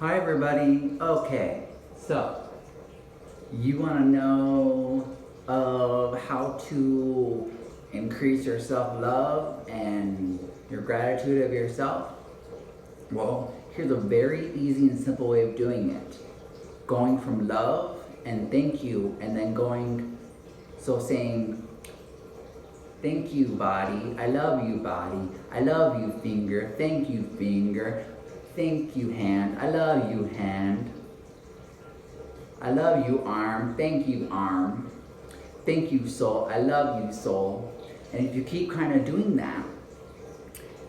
Hi everybody. Okay, so you want to know of how to increase your self-love and your gratitude of yourself? Well, here's a very easy and simple way of doing it. Going from love and thank you, and then saying thank you body, I love you body, I love you finger, thank you finger, thank you hand, I love you hand, I love you arm, thank you arm, thank you soul, I love you soul. And if you keep kind of doing that,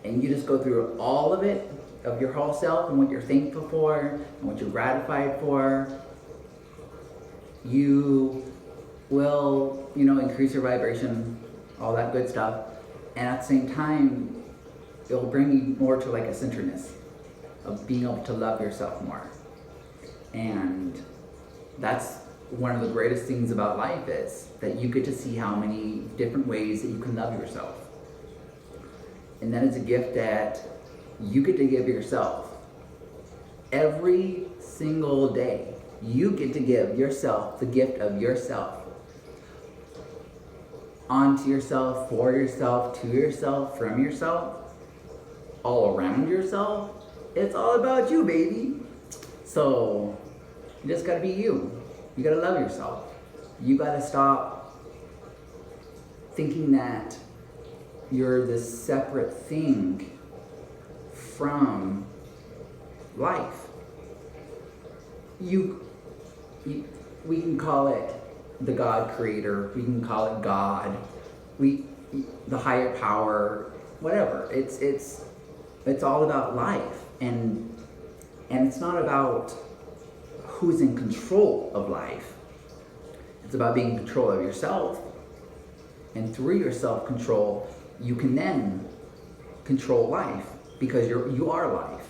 and you just go through all of it, of your whole self, and what you're thankful for, and what you're gratified for, you will, increase your vibration, all that good stuff. And at the same time, it'll bring you more to like a centeredness of being able to love yourself more. And that's one of the greatest things about life, is that you get to see how many different ways that you can love yourself. And that is a gift that you get to give yourself. Every single day, you get to give yourself the gift of yourself. Onto yourself, for yourself, to yourself, from yourself, all around yourself. It's all about you, baby. So you just gotta be you. You gotta love yourself. You gotta stop thinking that you're this separate thing from life. We can call it the God creator, we can call it God, the higher power, whatever. It's all about life, and it's not about who's in control of life. It's about being in control of yourself, and through your self-control, you can then control life, because you are life.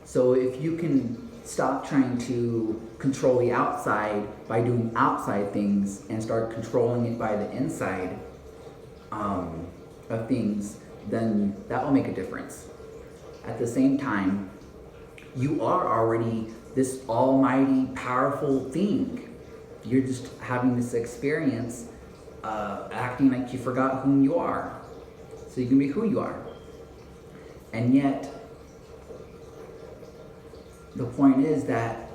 So if you can stop trying to control the outside by doing outside things and start controlling it by the inside of things, then that will make a difference. At the same time, you are already this almighty, powerful thing. You're just having this experience acting like you forgot whom you are, so you can be who you are. And yet, the point is that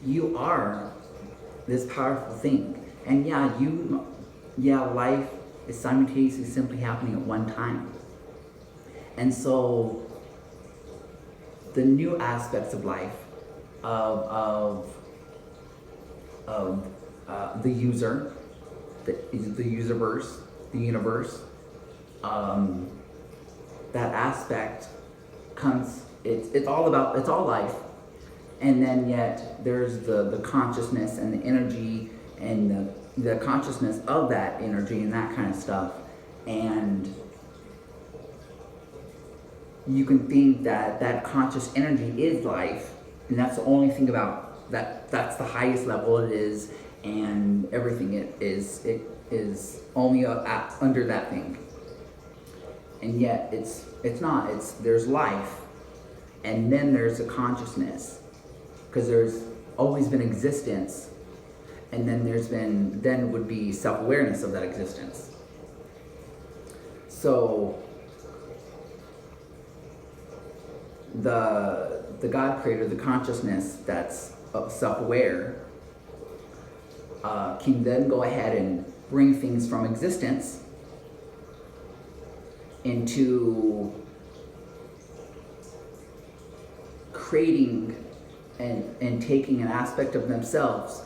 you are this powerful thing. And life is simultaneously simply happening at one time. And so the new aspects of life, of the user, the userverse, the universe, that aspect comes. It's all life, and then yet there's the consciousness and the energy and the consciousness of that energy and that kind of stuff. And you can think that conscious energy is life, and that's the only thing about that. That's the highest level it is, and everything it is only under that thing. And yet it's not. There's life. And then there's a consciousness, because there's always been existence, and then would be self-awareness of that existence. So the God creator, the consciousness that's self-aware, can then go ahead and bring things from existence into creating and taking an aspect of themselves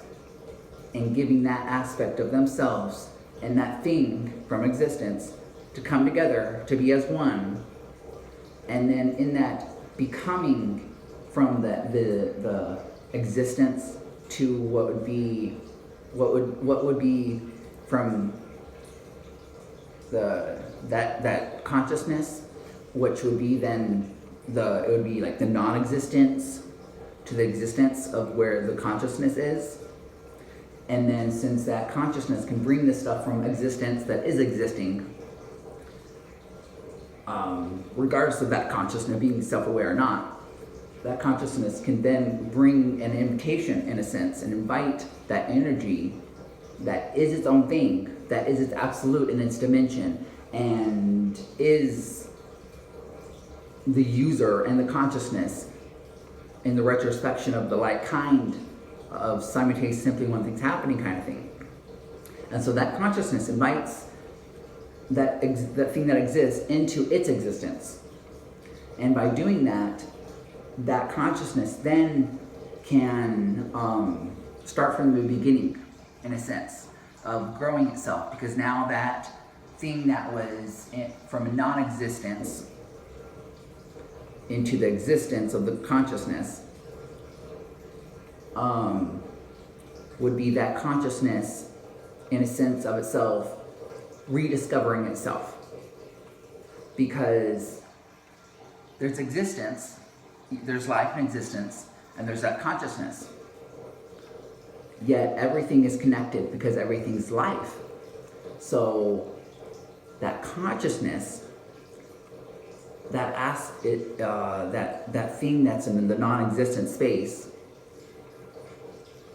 and giving that aspect of themselves and that thing from existence to come together to be as one. And then in that becoming from the existence to what would be from that consciousness, which would be then it would be like the non-existence to the existence of where the consciousness is. And then since that consciousness can bring this stuff from existence that is existing, regardless of that consciousness being self-aware or not, that consciousness can then bring an invitation, in a sense, and invite that energy that is its own thing, that is its absolute in its dimension, and is the user and the consciousness in the retrospection of the like kind of simultaneous simply one thing's happening kind of thing. And so that consciousness invites that thing that exists into its existence. And by doing that, that consciousness then can start from the beginning, in a sense, of growing itself. Because now that thing that was from a non-existence into the existence of the consciousness would be that consciousness, in a sense of itself, rediscovering itself. Because there's existence, there's life and existence, and there's that consciousness. Yet everything is connected because everything's life. So that consciousness, that thing that's in the non-existent space,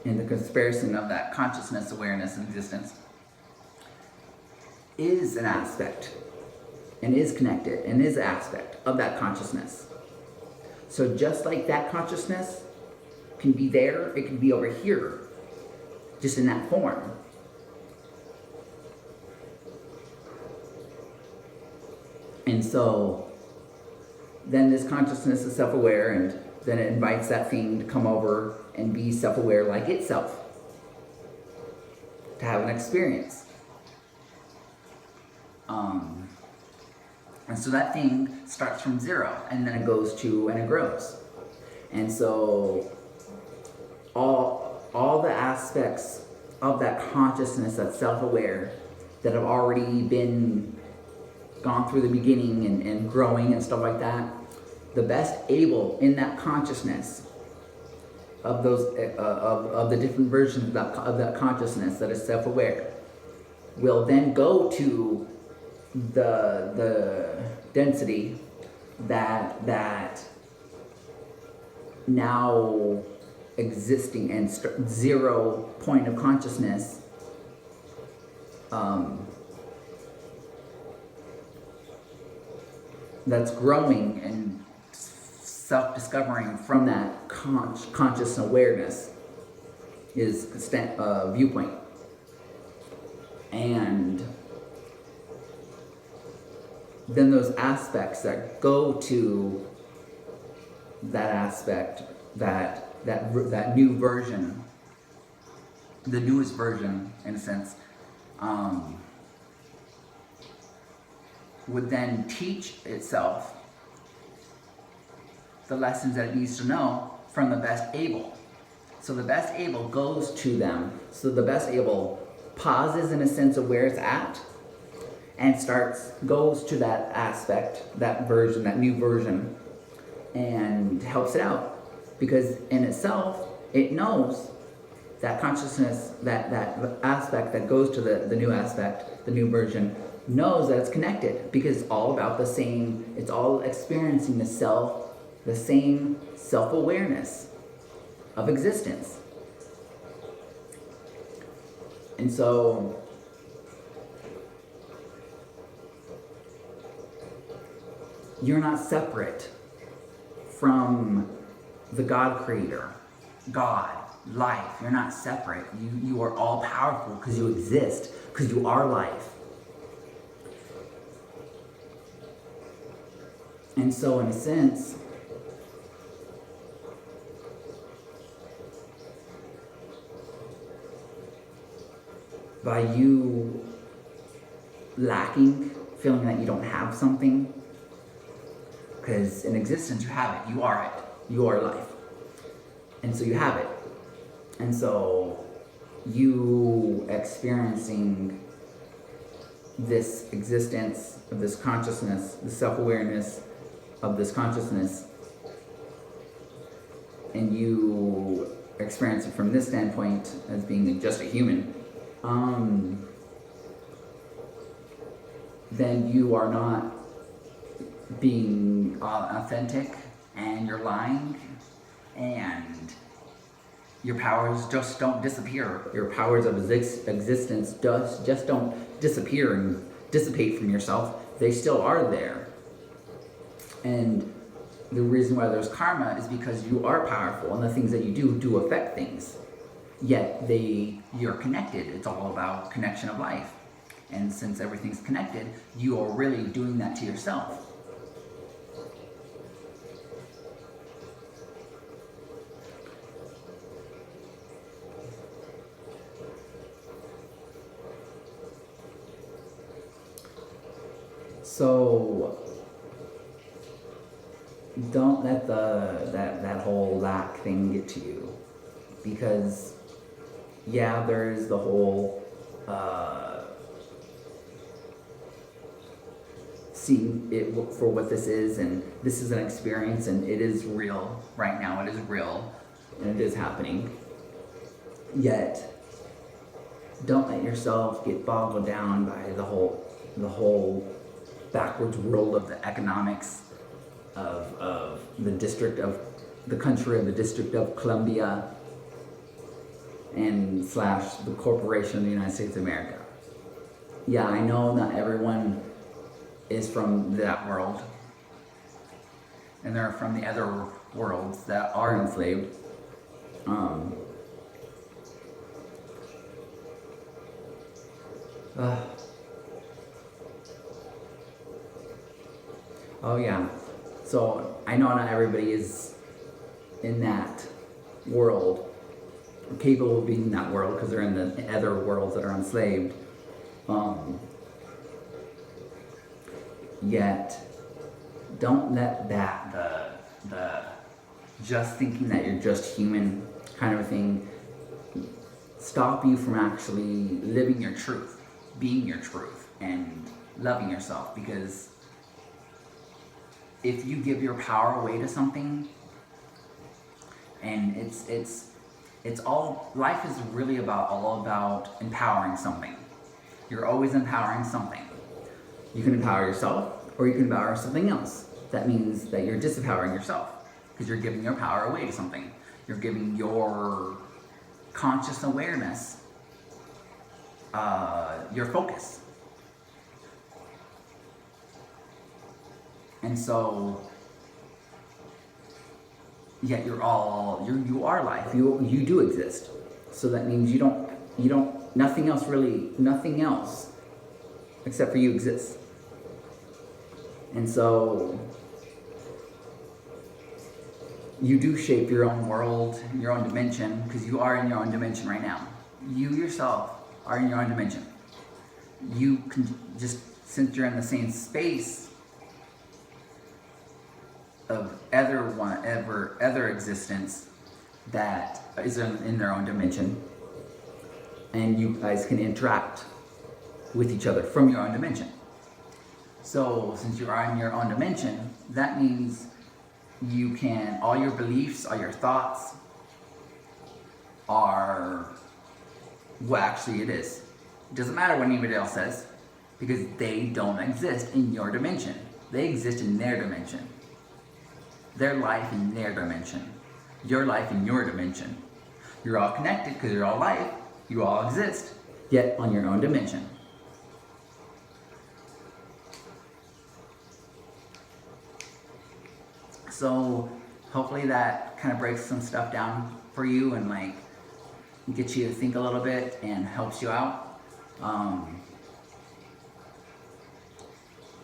in the comparison of that consciousness, awareness, and existence, is an aspect, and is connected, and is an aspect of that consciousness. So just like that consciousness can be there, it can be over here, just in that form. And so then this consciousness is self-aware, and then it invites that thing to come over and be self-aware like itself, to have an experience. And so that thing starts from zero, and then it goes to, and it grows. And so all the aspects of that consciousness that's self-aware, that have already been gone through the beginning and growing and stuff like that, the best able in that consciousness of those of the different versions of that consciousness that is self-aware will then go to the density that now existing and zero point of consciousness that's growing and self-discovering from that conscious awareness is viewpoint. And then those aspects that go to that aspect, that new version, the newest version, in a sense, would then teach itself the lessons that it needs to know from the best able. So the best able goes to them. So the best able pauses, in a sense, of where it's at, and goes to that aspect, that version, that new version, and helps it out. Because in itself, it knows that consciousness, that aspect that goes to the new aspect, the new version, knows that it's connected, because it's all about the same, it's all experiencing the same self-awareness of existence. And so you're not separate from the God creator, God, life. You're not separate. You are all powerful because you exist, because you are life. And so in a sense, by you lacking, feeling that you don't have something, because in existence you have it, you are it, you are life. And so you have it. And so you experiencing this existence of this consciousness, the self-awareness of this consciousness, and you experience it from this standpoint as being just a human, then you are not being authentic and you're lying, and your powers just don't disappear. Your powers of existence just don't disappear and dissipate from yourself. They still are there. And the reason why there's karma is because you are powerful, and the things that you do affect things. Yet you're connected. It's all about connection of life. And since everything's connected, you are really doing that to yourself. So don't let that whole lack thing get to you, because yeah, there's the whole seeing it for what this is, and this is an experience, and it is real right now. It is real, and it is happening. Yet, don't let yourself get boggled down by the whole backwards world of the economics of the District of the country of the District of Columbia and / the corporation of the United States of America. Yeah, I know not everyone is from that world, and they're from the other worlds that are enslaved. Oh yeah, so I know not everybody is in that world, capable of being in that world, because they're in the other worlds that are enslaved. Yet, don't let that, the just thinking that you're just human kind of a thing, stop you from actually living your truth, being your truth, and loving yourself. Because if you give your power away to something, and it's all, life is really all about empowering something. You're always empowering something. You can empower yourself, or you can empower something else. That means that you're disempowering yourself, because you're giving your power away to something. You're giving your conscious awareness, your focus. And so, yet you are life. You do exist. So that means you don't, nothing else except for you exists. And so, you do shape your own world, your own dimension, because you are in your own dimension right now. You yourself are in your own dimension. You can just, since you're in the same space of other existence that is in their own dimension, and you guys can interact with each other from your own dimension. So since you are in your own dimension, that means you can, all your beliefs, all your thoughts are what actually it is. It doesn't matter what anybody else says, because they don't exist in your dimension. They exist in their dimension. Their life in their dimension. Your life in your dimension. You're all connected because you're all life. You all exist, yet on your own dimension. So hopefully that kind of breaks some stuff down for you, and like gets you to think a little bit and helps you out.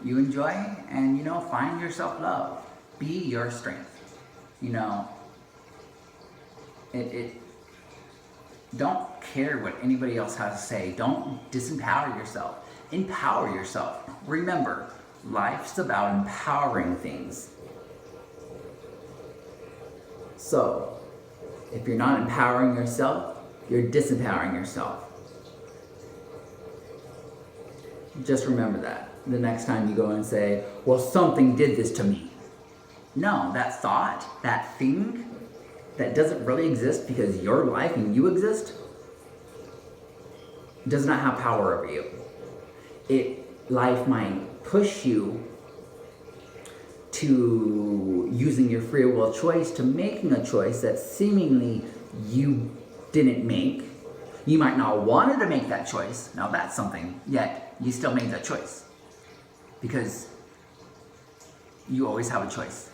You enjoy, and find your self-love. Be your strength. Don't care what anybody else has to say. Don't disempower yourself. Empower yourself. Remember, life's about empowering things. So, if you're not empowering yourself, you're disempowering yourself. Just remember that the next time you go and say, well, something did this to me. No, that thought, that thing that doesn't really exist because your life and you exist, does not have power over you. Life might push you to using your free will choice to making a choice that seemingly you didn't make. You might not wanted to make that choice. Now that's something, yet you still made that choice. Because you always have a choice.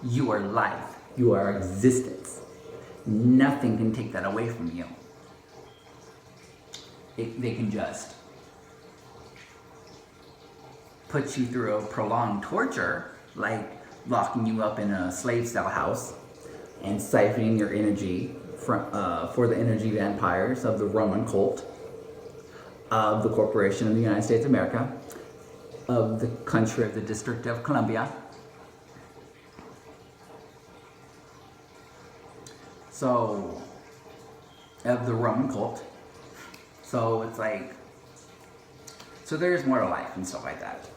You are life. You are existence. Nothing can take that away from you. They can just put you through a prolonged torture, like locking you up in a slave-style house and siphoning your energy for the energy vampires of the Roman cult, of the Corporation of the United States of America, of the country of the District of Columbia. So, of the Roman cult. So it's like, so there's more to life and stuff like that.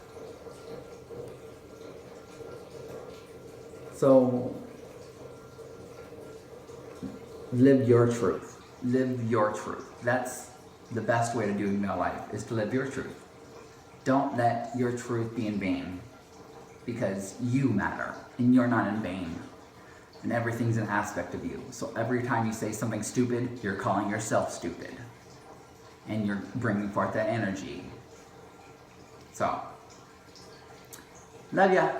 So, live your truth. Live your truth. That's the best way to do in life, is to live your truth. Don't let your truth be in vain, because you matter and you're not in vain. And everything's an aspect of you. So every time you say something stupid, you're calling yourself stupid. And you're bringing forth that energy. So, love ya.